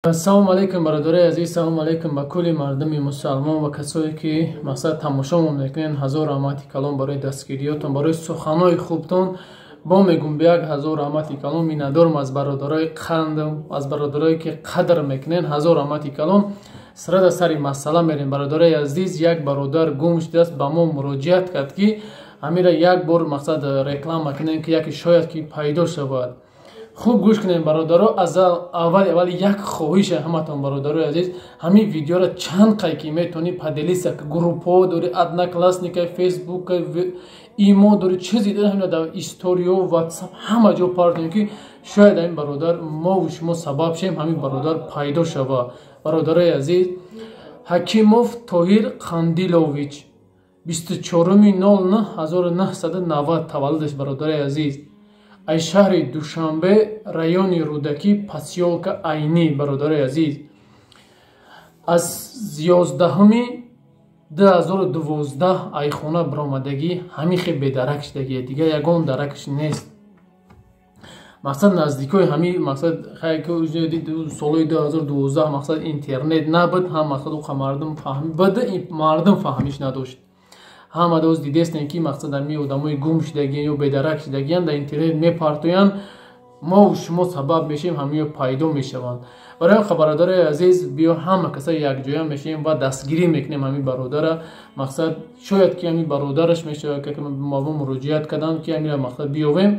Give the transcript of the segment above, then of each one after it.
ассалому алайкум бародари азиз, салому алайкум ба кулли мардуми мусалмон ва касое ки мақсад тамошомо мекунед. ҳазор раҳмати калом барои дастгириётон, барои суханои хубтон. бо мегум ба як ҳазор раҳмати калом. миннатдорам аз бародарои қандам, аз бародарое ки қадр мекунед. ҳазор раҳмати калом. сарада сари масъала мерем. бародари азиз, як бародар гум шудааст, ба мо муроҷиат кард ки амира як бор мақсад реклама кунем ки яке шояд ки пайдо шавад. хуб гӯш кунем бародаро. аз аввали як хоҳиша ҳаматон бародарои азиз, ҳамин видеоро чанд қайки метавонӣ поделиса, группҳо дори, одноклассника, фейсбука, имо дори, чизи дар историё, ватсап, ҳама ҷо партонем ки шояд ҳамин бародар мову шумо сабаб шем ҳамин бародар пайдо шава. бародарои азиз, ҳакимов Тоҳир Қандилович 24/09/1990 таваллудаш. бародари азиз, ай шаҳри Душанбе, райони Рӯдакӣ, посёлка Айнӣ. бародари азиз, аз 11/2012 айхона баромадагӣ ҳамин хел бедарак шудагӣ, дигар ягон даракш нест. мақсад наздикои ҳамин мақсад солои 2012 мақсад интернет набуд, ҳам мақсад уқа мардум фаҳмибуда, мардум фаҳмиш надошт. ҳама доз дидестем ки мақсад ҳамин одамои гум шудагиан ё бедарак шудагиан дар интернет мепартоянд, мову шумо сабаб мешавем ҳамиё пайдо мешаванд. барои бародари азиз, биё ҳама каса якҷоя мешавем ва дастгирӣ мекунем ҳамин бародара. мақсад шояд ки ҳамин бародараш мешавад ки мо муроҷиат карданд ки ҳамира мақсад биёвем.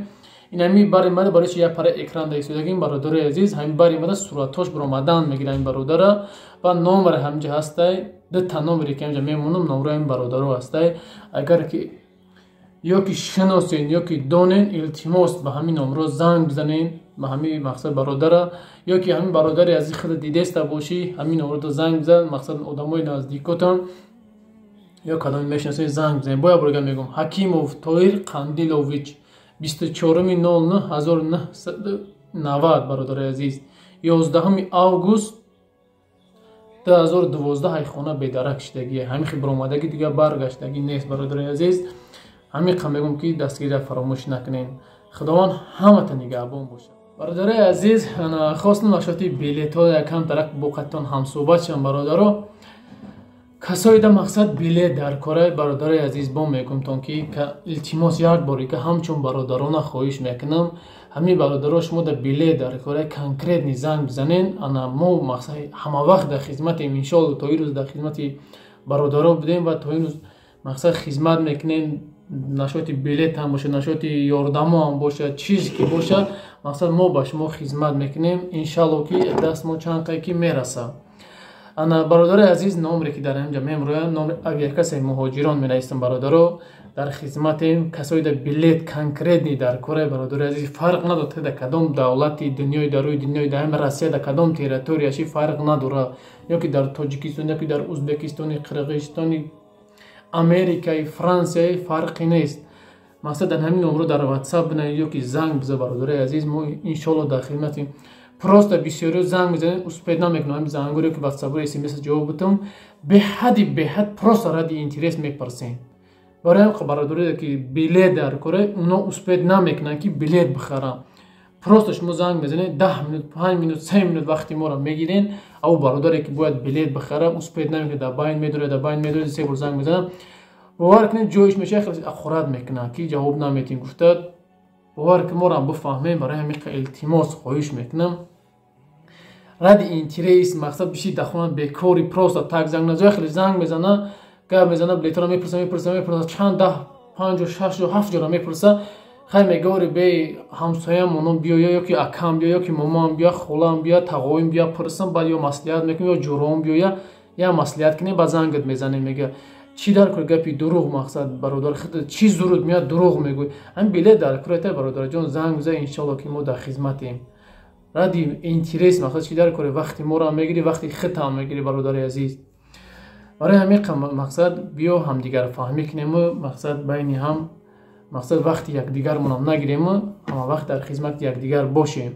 ин ҳамин баромада барои чи як пара экран дар истодагим бародари азиз, ҳамин баромада суратҳош баромадан мегирад ҳамин бародара ва номер ҳамҷа ҳастай, дута номере ки ҳамҷа мемонам, номераи ҳамин бародаро ҳастай. агар ки ё ки шиносен ё ки донен, илтимос ба ҳамин номеро занг бизанен, ба ҳамин мақсад бародара, ё ки ҳамин бародари азиз хеле дидеста бошӣ, ҳамин номеро занг бизан, мақсад одамои наздикотон ё кадоми мешиносед занг бизанед. бо як бор мегӯям, Ҳакимов Тоҳир Қандилович 24/09/1990 бародари азиз, 11 август 2012 айхона бедарак шудагӣ, ҳамин хел баромадагӣ дигар баргаштагӣ нест. бародари азиз, ҳамин қа мегӯям ки дастгирия фаромӯш накунед. худованд ҳаматон нигаҳбон бошад. бародари азиз, хостам ашоти билетҳо якам тарак бо қаттон ҳамсӯҳбат шавам. бародаро, касои да мақсад билет дар кора, бародари азиз, бо мегӯмтон ки илтимос як боре ки ҳамчун бародарона хоҳиш мекунам, ҳамин бародаро шумо да билет дар кора конкретни занг бизанен. ана мо мақсад ҳама вақт дар хизматем, иншоалло то ирӯз дар хизмати бародаро будем ва то ирӯз мақсад хизмат мекунем. нашоти билет ҳам бошад, нашоти ёрдамо ҳам бошад, чизе ки бошад, мақсад мо ба шумо хизмат мекунем. иншоалло ки даст мо чанд қайки мераса. ана бародари азиз, номере ки дар инҷа мемрояд, номери авиакасаи муҳоҷирон менависам. бародаро, дар хизматем, касои да билет конкретни дар кора. бародари азиз, фарқ надорад дар кадом давлати дунёи, дар рӯи дунёи, дар ҳамин Россия, дар кадом территорияши фарқ надорад, ё ки дар Тоҷикистон, ё ки дар Узбекистони, Қирғизистони, Америкаи, Франсияи, фарқи нест. мақсад дар ҳамин номеро дар ватсап бинавед ё ки занг бизан. бародари азиз, мо иншоалло дар хидматим. просто бисёриё занг мезанед, успед намекунам ҳамин зангоре ки ватсапро смс ҷавоб битам, беҳад просто ради интерес мепарсем. барои ҳам бародарое ки билет дар кора, уно успед намекунанд ки билет бихарам. просто шумо занг мезанед, 10 минут, 5 минут, 3 минут вақти моро мегирен. ав бародаре ки бояд билет бихара, успед намекунад, дар байн медорад, се бор занг мезанам, бовар кунед ҷоиш мешавад, хеле ахурат мекунад ки ҷавоб наметин гуфтад. бовар ки моро бифаҳмем. барои ҳамин илтимос хоҳиш мекунам, ради интерес, мақсад биши дар хона бекори, просто так занг назоя, хеле занг мезана, гап мезана, билетро мепурса, чанд 10, 5, 6, 7 ҷора мепурса. хай меговори бе ҳамсоямонон биёя, ё ки акам биё, ё ки момам биё, холам биё, тағоим биё, пурсам, баъд ё маслиҳат мекунем, ё ҷуроам биёя, я маслиҳат кунем, ба зангат мезанем, мега чӣ дар кор, гапи дурӯғ. мақсад бародар, чӣ зуруд меяд, дурӯғ мегӯй. ҳамин билет дар кора, бародарҷон, занг бизан, иншоалло ки мо дар хизматем. ради интерес, мақсад чӣ дар кори, вақти моро мегири, вақти хитам мегири. бародари азиз, барои ҳамин мақсад биё ҳамдигар фаҳмӣ кунем, мақсад байни ҳам, мақсад вақти якдигармонам нагирем, ҳама вақт дар хизмати якдигар бошем.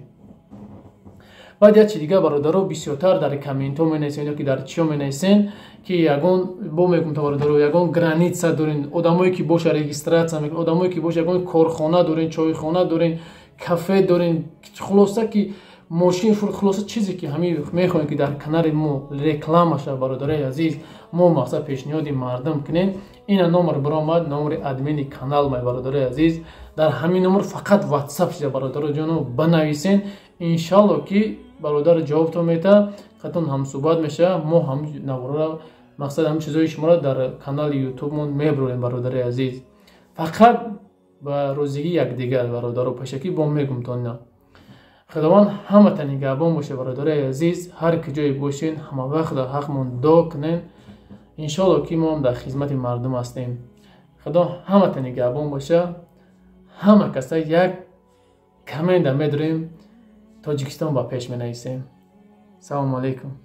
баъд як чи дигар бародаро, бисёртар дар комментҳо менависен, ё ки дар чиё менависен ки ягон, бо мегӯям бародаро, ягон граница дорен, одамое ки боша регистратсия мекунанд, одамое ки боша ягон корхона дорен, чойхона дорен, кафе дорен. хулоса ки ماشین فروخت. خلاصه چیزی که همین میخوایم که در کنار ما رکلامش برادرای عزیز ما مقصد پیشنهاد مردم کنین. این نمبر برآمد، نمبر ادمین کانال ما برادرای عزیز. در همین نمبر فقط واتساپ شده برادر جانو بنویسین، ان شاء الله که برادر جوابتون میده، خودتون هم صحبت میشه. ما هم نوارا مقصد هم چیزای شما را در کانال یوتیوب مون میبریم برادر عزیز. فقط با روزی یک دیگر برادر و پشکی با میگم تا نه. خداوند همه تا نگهبان باشه برادر عزیز. هر کجای باشین همه وقت حقمون دعا کنین، ان شاء الله که ما هم در خدمت مردم هستیم. خدا همه تا نگهبان باشه. همه کسا یک کامنت میداریم، تاجیکستان با پیش می نویسیم. سلام علیکم.